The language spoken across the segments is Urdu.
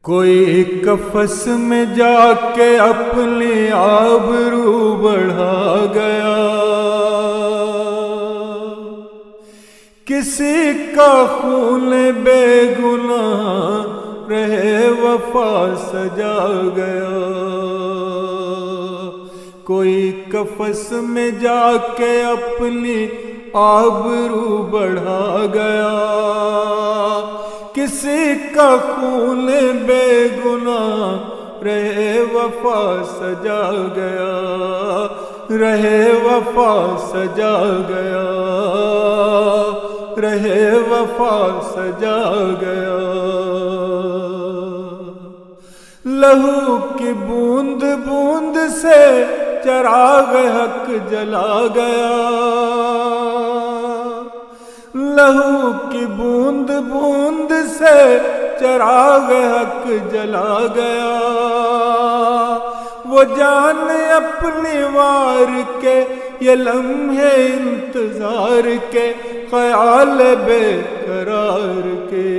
کوئی قفس میں جا کے اپنی آبرو بڑھا گیا، کسی کا خون بے گناہ رہے وفا سجا گیا۔ کوئی قفس میں جا کے اپنی آبرو بڑھا گیا، کسی کا خون بے گناہ رہے وفا سجا گیا، رہے وفا سجا گیا، رہے وفا سجا گیا۔ لہو کی بوند بوند سے چراغ حق جلا گیا، لہو کی بوند بوند سے چراغ حق جلا گیا۔ وہ جان اپنی وار کے، یہ لمحے انتظار کے، خیال بے قرار کے۔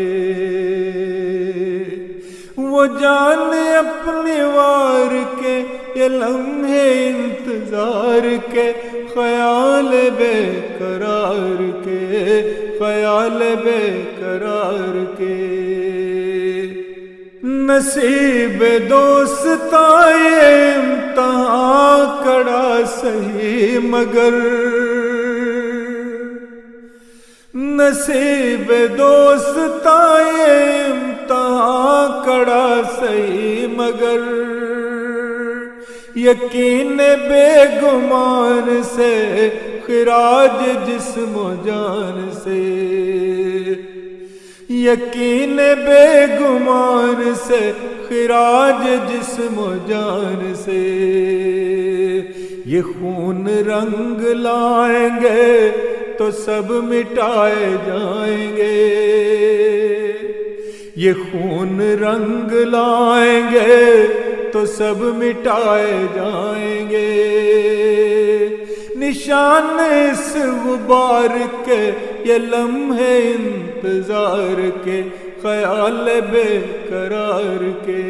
وہ جان اپنی وار کے، یہ لمحے انتظار کے، خیال بے قرار کے، خیال بے قرار کے۔ نصیب دوستاں یہ امتحان کڑا سہی مگر، نصیب دوستاں یہ امتحان کڑا سہی مگر، یقین بے گمان سے خراج جسم و جان سے، یقین بے گمان سے خراج جسم و جان سے۔ یہ خون رنگ لائیں گے تو سب مٹائے جائیں گے، یہ خون رنگ لائیں گے تو سب مٹائے جائیں گے۔ نشان اس غبار کے، یہ لمحے انتظار کے، خیال بے قرار کے۔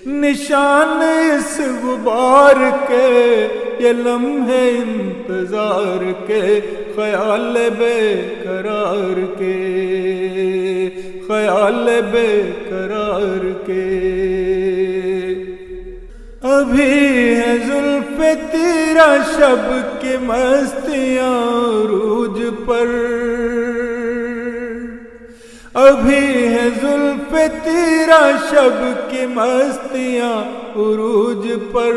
نشان اس غبار کے، یہ لمحے انتظار کے، خیال بے قرار کے، خیال بے قرار کے۔ ابھی ہے زلف تیرا شب کی مستیاں عروج پر، ابھی ہے زلف تیرا شب کی مستیاں عروج پر،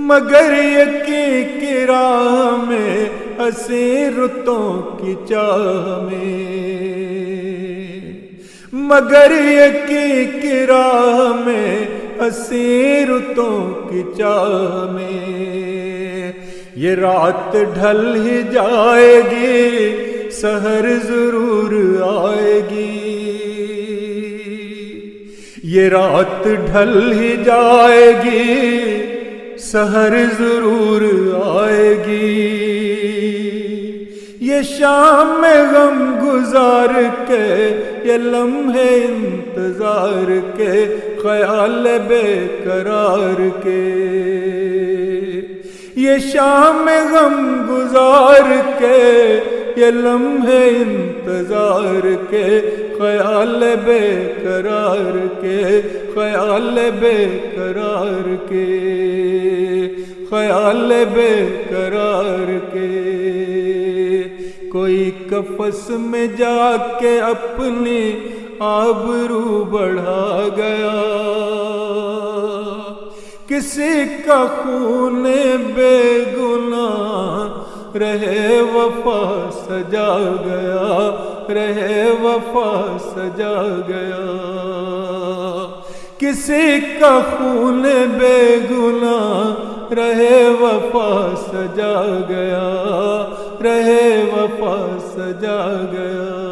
مگر یقین کی راہ میں ہنسی رتوں کی چاہ میں، مگر یقین کی راہ میں ہنسی رتوں کی چاہ میں۔ یہ رات ڈھل ہی جائے گی، سحر ضرور آئے گی، یہ رات ڈھل ہی جائے گی، سحر ضرور آئے گی۔ یہ شام میں غم گزار کے، یہ لمحے انتظار کے، خیال بے قرار کے۔ یہ شام میں غم گزار کے، یہ لمحے انتظار کے، خیال بے قرار کے، خیال بے قرار کے، خیال بے قرار کے۔ کوئی قفس میں جا کے اپنی آبرو بڑھا گیا، کسی کا خون بے گناہ رہے وفا سجا گیا، رہے وفا سجا گیا۔ کسی کا خون بے گناہ رہے وفا سجا گیا، رہے وفا سجا گیا۔